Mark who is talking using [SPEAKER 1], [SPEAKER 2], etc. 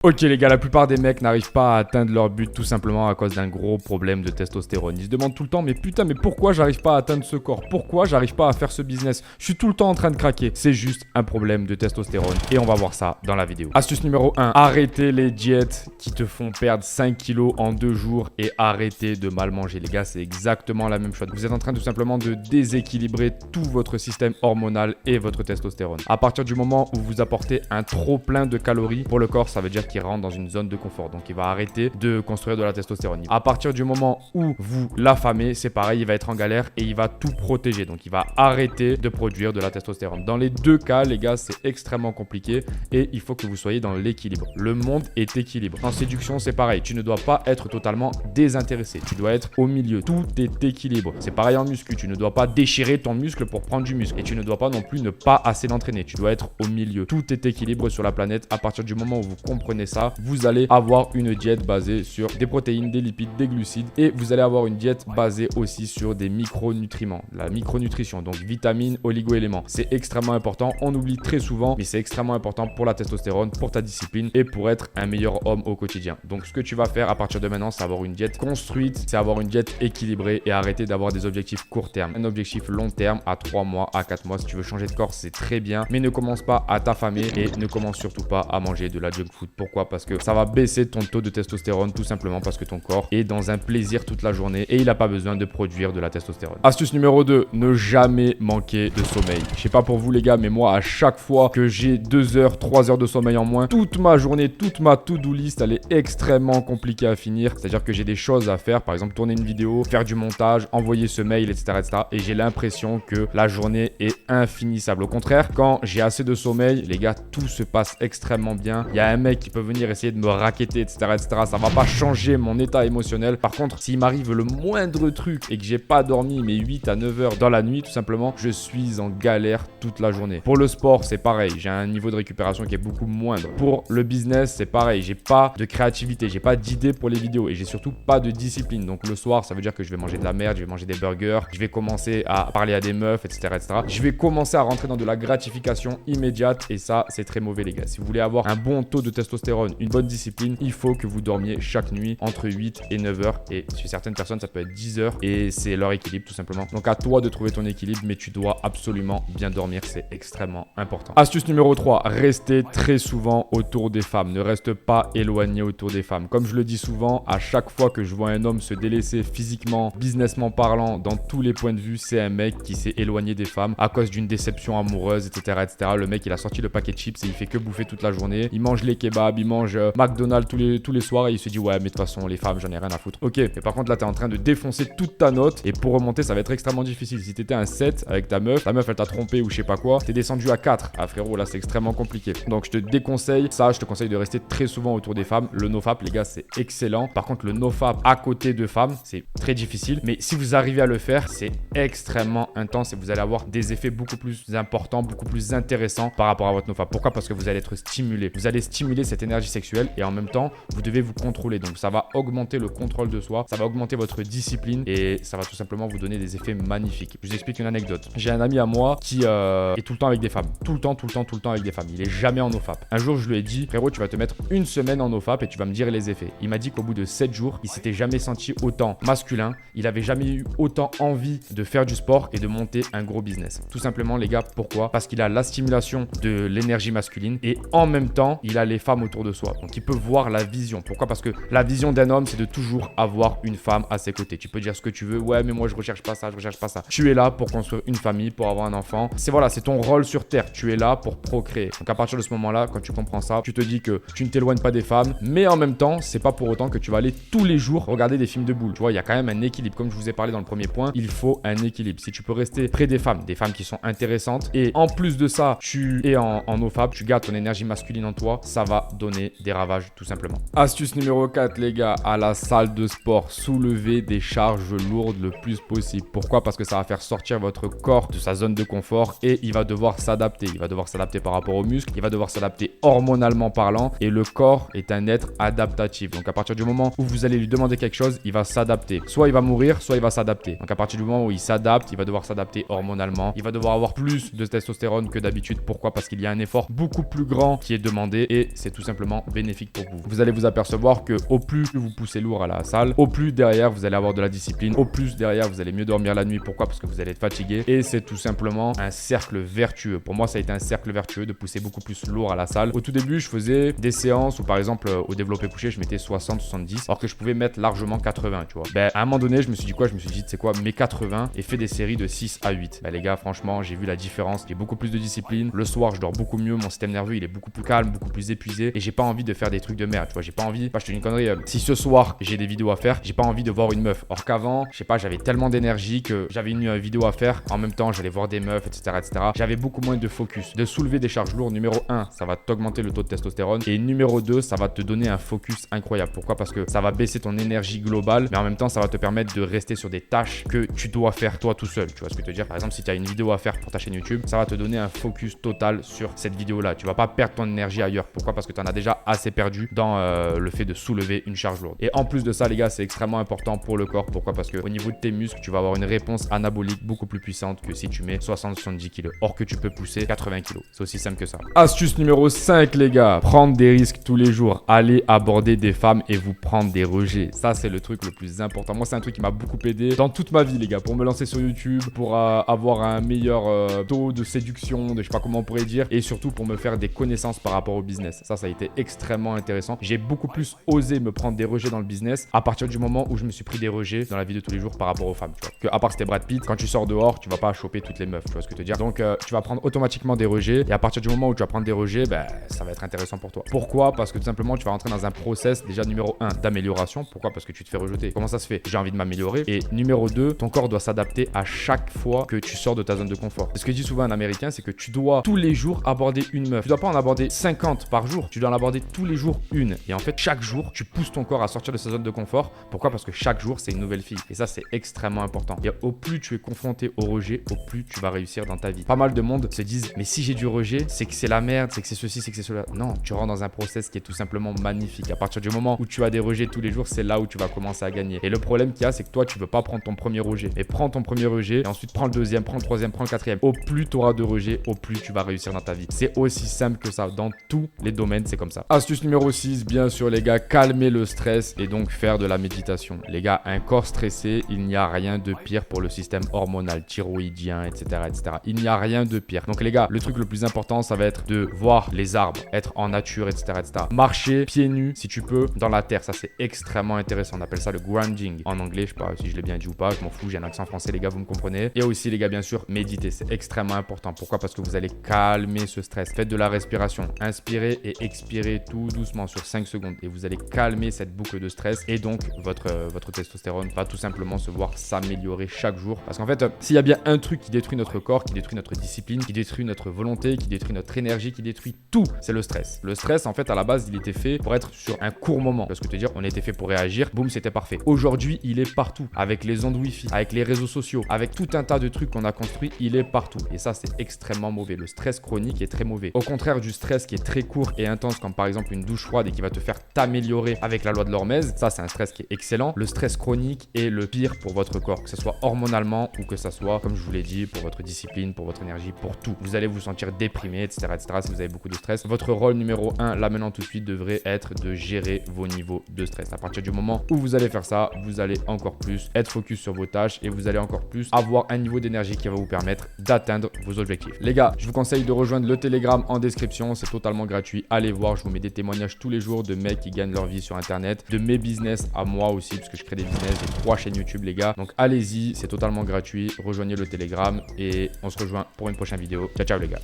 [SPEAKER 1] Ok les gars, la plupart des mecs n'arrivent pas à atteindre leur but tout simplement à cause d'un gros problème de testostérone. Ils se demandent tout le temps, mais putain, mais pourquoi j'arrive pas à atteindre ce corps? Pourquoi j'arrive pas à faire ce business? Je suis tout le temps en train de craquer. C'est juste un problème de testostérone et on va voir ça dans la vidéo. Astuce numéro 1, arrêtez les diètes qui te font perdre 5 kilos en 2 jours et arrêtez de mal manger. Les gars, c'est exactement la même chose. Vous êtes en train tout simplement de déséquilibrer tout votre système hormonal et votre testostérone. À partir du moment où vous apportez un trop plein de calories pour le corps, ça veut dire qu'il rentre dans une zone de confort. Donc il va arrêter de construire de la testostérone. À partir du moment où vous l'affamez, c'est pareil, il va être en galère et il va tout protéger. Donc il va arrêter de produire de la testostérone. Dans les deux cas, les gars, c'est extrêmement compliqué et il faut que vous soyez dans l'équilibre. Le monde est équilibre. En séduction, c'est pareil. Tu ne dois pas être totalement désintéressé. Tu dois être au milieu. Tout est équilibre. C'est pareil en muscu. Tu ne dois pas déchirer ton muscle pour prendre du muscle. Et tu ne dois pas non plus ne pas assez l'entraîner. Tu dois être au milieu. Tout est équilibre sur la planète. À partir du moment où vous comprenez ça, vous allez avoir une diète basée sur des protéines, des lipides, des glucides et vous allez avoir une diète basée aussi sur des micronutriments, la micronutrition, donc vitamines, oligo-éléments. C'est extrêmement important, on oublie très souvent, mais c'est extrêmement important pour la testostérone, pour ta discipline et pour être un meilleur homme au quotidien. Donc ce que tu vas faire à partir de maintenant, c'est avoir une diète construite, c'est avoir une diète équilibrée et arrêter d'avoir des objectifs court terme. Un objectif long terme à 3 mois, à 4 mois, si tu veux changer de corps, c'est très bien, mais ne commence pas à t'affamer et ne commence surtout pas à manger de la junk food. Pourquoi? Parce que ça va baisser ton taux de testostérone tout simplement parce que ton corps est dans un plaisir toute la journée et il n'a pas besoin de produire de la testostérone. Astuce numéro 2, ne jamais manquer de sommeil. Je sais pas pour vous les gars, mais moi à chaque fois que j'ai 2 heures, 3 heures de sommeil en moins, toute ma journée, toute ma to-do list, elle est extrêmement compliquée à finir. C'est-à-dire que j'ai des choses à faire, par exemple tourner une vidéo, faire du montage, envoyer ce mail, etc. et j'ai l'impression que la journée est infinissable. Au contraire, quand j'ai assez de sommeil, les gars, tout se passe extrêmement bien. Il y a un mec qui peut venir essayer de me racketter, etc. Ça va pas changer mon état émotionnel. Par contre, s'il m'arrive le moindre truc et que j'ai pas dormi mes 8 à 9 heures dans la nuit, tout simplement, je suis en galère toute la journée. Pour le sport, c'est pareil. J'ai un niveau de récupération qui est beaucoup moindre. Pour le business, c'est pareil. J'ai pas de créativité, j'ai pas d'idée pour les vidéos et j'ai surtout pas de discipline. Donc le soir, ça veut dire que je vais manger de la merde, je vais manger des burgers, je vais commencer à parler à des meufs, etc. Je vais commencer à rentrer dans de la gratification immédiate et ça, c'est très mauvais les gars. Si vous voulez avoir un bon taux de testostérone, une bonne discipline, il faut que vous dormiez chaque nuit entre 8 et 9 heures et chez certaines personnes ça peut être 10 heures et c'est leur équilibre tout simplement. Donc à toi de trouver ton équilibre, mais tu dois absolument bien dormir, c'est extrêmement important. Astuce numéro 3, restez très souvent autour des femmes, ne reste pas éloigné autour des femmes. Comme je le dis souvent, à chaque fois que je vois un homme se délaisser physiquement, businessment parlant, dans tous les points de vue, c'est un mec qui s'est éloigné des femmes à cause d'une déception amoureuse, etc. Le mec il a sorti le paquet de chips et il fait que bouffer toute la journée, il mange les kebabs, il mange McDonald's tous les soirs et il se dit ouais mais de toute façon les femmes j'en ai rien à foutre. Ok, mais par contre là t'es en train de défoncer toute ta note et pour remonter ça va être extrêmement difficile. Si t'étais un 7 avec ta meuf elle t'a trompé ou je sais pas quoi, t'es descendu à 4. Ah frérot là c'est extrêmement compliqué. Donc je te déconseille ça, je te conseille de rester très souvent autour des femmes. Le nofap les gars c'est excellent. Par contre le nofap à côté de femmes c'est très difficile. Mais si vous arrivez à le faire c'est extrêmement intense et vous allez avoir des effets beaucoup plus importants, beaucoup plus intéressants par rapport à votre nofap. Pourquoi? Parce que vous allez être stimulé. Vous allez stimuler cette énergie sexuelle et en même temps vous devez vous contrôler. Donc ça va augmenter le contrôle de soi, ça va augmenter votre discipline et ça va tout simplement vous donner des effets magnifiques. Je vous explique une anecdote. J'ai un ami à moi qui est tout le temps avec des femmes. Tout le temps avec des femmes. Il est jamais en nofap. Un jour je lui ai dit frérot tu vas te mettre une semaine en nofap et tu vas me dire les effets. Il m'a dit qu'au bout de 7 jours il s'était jamais senti autant masculin, il avait jamais eu autant envie de faire du sport et de monter un gros business. Tout simplement les gars, pourquoi? Parce qu'il a la stimulation de l'énergie masculine et en même temps il a les femmes autour de soi. Donc il peut voir la vision. Pourquoi? Parce que la vision d'un homme c'est de toujours avoir une femme à ses côtés. Tu peux dire ce que tu veux, ouais mais moi je recherche pas ça, je recherche pas ça. Tu es là pour construire une famille, pour avoir un enfant. C'est ton rôle sur terre. Tu es là pour procréer. Donc à partir de ce moment-là, quand tu comprends ça, tu te dis que tu ne t'éloignes pas des femmes, mais en même temps, c'est pas pour autant que tu vas aller tous les jours regarder des films de boules. Tu vois, il y a quand même un équilibre. Comme je vous ai parlé dans le premier point, il faut un équilibre. Si tu peux rester près des femmes qui sont intéressantes et en plus de ça, tu es en nofap, tu gardes ton énergie masculine en toi, ça va donner des ravages tout simplement. Astuce numéro 4 les gars, à la salle de sport, soulevez des charges lourdes le plus possible. Pourquoi? Parce que ça va faire sortir votre corps de sa zone de confort et il va devoir s'adapter. Il va devoir s'adapter par rapport aux muscles, il va devoir s'adapter hormonalement parlant et le corps est un être adaptatif. Donc à partir du moment où vous allez lui demander quelque chose, il va s'adapter. Soit il va mourir, soit il va s'adapter. Donc à partir du moment où il s'adapte, il va devoir s'adapter hormonalement. Il va devoir avoir plus de testostérone que d'habitude. Pourquoi? Parce qu'il y a un effort beaucoup plus grand qui est demandé et c'est tout simplement simplement bénéfique pour vous. Vous allez vous apercevoir que au plus vous poussez lourd à la salle, au plus derrière vous allez avoir de la discipline, au plus derrière vous allez mieux dormir la nuit. Pourquoi? Parce que vous allez être fatigué et c'est tout simplement un cercle vertueux. Pour moi, ça a été un cercle vertueux de pousser beaucoup plus lourd à la salle. Au tout début, je faisais des séances où par exemple au développé couché, je mettais 60-70 alors que je pouvais mettre largement 80, tu vois. À un moment donné, je me suis dit quoi? Je me suis dit, tu sais quoi, mets 80 et fais des séries de 6 à 8. Les gars, franchement, j'ai vu la différence. J'ai beaucoup plus de discipline. Le soir, je dors beaucoup mieux. Mon système nerveux, il est beaucoup plus calme, beaucoup plus épuisé et j'ai pas envie de faire des trucs de merde, tu vois. J'ai pas envie, je te dis une connerie, si ce soir j'ai des vidéos à faire, j'ai pas envie de voir une meuf. Or qu'avant, je sais pas, j'avais tellement d'énergie que j'avais une vidéo à faire. En même temps, j'allais voir des meufs, etc., etc. J'avais beaucoup moins de focus. De soulever des charges lourdes, numéro 1, ça va t'augmenter le taux de testostérone. Et numéro 2, ça va te donner un focus incroyable. Pourquoi? Parce que ça va baisser ton énergie globale, mais en même temps, ça va te permettre de rester sur des tâches que tu dois faire toi tout seul. Tu vois ce que je veux te dire? Par exemple, si tu as une vidéo à faire pour ta chaîne YouTube, ça va te donner un focus total sur cette vidéo-là. Tu vas pas perdre ton énergie ailleurs. Pourquoi? Parce que tu en as déjà assez perdu dans le fait de soulever une charge lourde. Et en plus de ça, les gars, c'est extrêmement important pour le corps. Pourquoi? Parce que au niveau de tes muscles, tu vas avoir une réponse anabolique beaucoup plus puissante que si tu mets 60-70 kg. Or que tu peux pousser 80 kg. C'est aussi simple que ça. Astuce numéro 5, les gars. Prendre des risques tous les jours. Aller aborder des femmes et vous prendre des rejets. Ça, c'est le truc le plus important. Moi, c'est un truc qui m'a beaucoup aidé dans toute ma vie, les gars. Pour me lancer sur YouTube, pour avoir un meilleur taux de séduction, je sais pas comment on pourrait dire. Et surtout pour me faire des connaissances par rapport au business. Ça a été extrêmement intéressant. J'ai beaucoup plus osé me prendre des rejets dans le business à partir du moment où je me suis pris des rejets dans la vie de tous les jours par rapport aux femmes, tu vois. Que à part c'était Brad Pitt, quand tu sors dehors, tu vas pas choper toutes les meufs, tu vois ce que je veux te dire. Donc tu vas prendre automatiquement des rejets et à partir du moment où tu vas prendre des rejets, ça va être intéressant pour toi. Pourquoi? Parce que tout simplement tu vas rentrer dans un process déjà numéro 1 d'amélioration. Pourquoi? Parce que tu te fais rejeter. Comment ça se fait? J'ai envie de m'améliorer. Et numéro 2, ton corps doit s'adapter à chaque fois que tu sors de ta zone de confort. Ce que dit souvent un américain, c'est que tu dois tous les jours aborder une meuf. Tu dois pas en aborder 50 par jour, tu dois en aborder tous les jours une. Et en fait, chaque jour, tu pousses ton corps à sortir de sa zone de confort. Pourquoi? Parce que chaque jour, c'est une nouvelle fille. Et ça, c'est extrêmement important. Et au plus tu es confronté au rejet, au plus tu vas réussir dans ta vie. Pas mal de monde se disent, mais si j'ai du rejet, c'est que c'est la merde, c'est que c'est ceci, c'est que c'est cela. Non, tu rentres dans un process qui est tout simplement magnifique. À partir du moment où tu as des rejets tous les jours, c'est là où tu vas commencer à gagner. Et le problème qu'il y a, c'est que toi, tu veux pas prendre ton premier rejet. Mais prends ton premier rejet et ensuite prends le deuxième, prends le troisième, prends le quatrième. Au plus tu auras de rejets, au plus tu vas réussir dans ta vie. C'est aussi simple que ça. Dans tous les domaines, c'est comme ça. Astuce numéro 6, bien sûr, les gars, calmer le stress et donc faire de la méditation. Les gars, un corps stressé, il n'y a rien de pire pour le système hormonal, thyroïdien, etc., etc. Il n'y a rien de pire. Donc les gars, le truc le plus important, ça va être de voir les arbres, être en nature, etc., etc. Marcher pieds nus, si tu peux, dans la terre. Ça, c'est extrêmement intéressant. On appelle ça le grounding. En anglais, je sais pas si je l'ai bien dit ou pas, je m'en fous, j'ai un accent français, les gars, vous me comprenez. Et aussi, les gars, bien sûr, méditer. C'est extrêmement important. Pourquoi? Parce que vous allez calmer ce stress. Faites de la respiration. Inspirez et expirez tout doucement sur 5 secondes. Et vous allez calmer cette boucle de stress. Et donc, votre testostérone va tout simplement se voir s'améliorer chaque jour. Parce qu'en fait, s'il y a bien un truc qui détruit notre corps, qui détruit notre discipline, qui détruit notre volonté, qui détruit notre énergie, qui détruit tout, c'est le stress. Le stress, en fait, à la base, il était fait pour être sur un court moment. Parce que te dire, on était fait pour réagir, boum, c'était parfait. Aujourd'hui, il est partout. Avec les ondes Wi-Fi, avec les réseaux sociaux, avec tout un tas de trucs qu'on a construits, il est partout. Et ça, c'est extrêmement mauvais. Le stress chronique est très mauvais. Au contraire du stress qui est très court et intense, comme par exemple une douche froide et qui va te faire t'améliorer avec la loi de l'hormèse, ça, c'est un stress qui est excellent. Le stress chronique est le pire pour votre corps, que ce soit hormonalement ou que ce soit, comme je vous l'ai dit, pour votre discipline, pour votre énergie, pour tout. Vous allez vous sentir déprimé, etc., etc. si vous avez beaucoup de stress. Votre rôle numéro 1, là maintenant tout de suite, devrait être de gérer vos niveaux de stress. À partir du moment où vous allez faire ça, vous allez encore plus être focus sur vos tâches et vous allez encore plus avoir un niveau d'énergie qui va vous permettre d'atteindre vos objectifs. Les gars, je vous conseille de rejoindre le Telegram en description, c'est totalement gratuit. Allez voir, je vous mets des témoignages tous les jours de mecs qui gagnent leur vie sur internet, de mes business à moi aussi, parce que je crée des business, j'ai 3 chaînes YouTube, les gars. Donc allez-y, c'est totalement gratuit. Rejoignez le Telegram et on se rejoint pour une prochaine vidéo. Ciao, ciao les gars.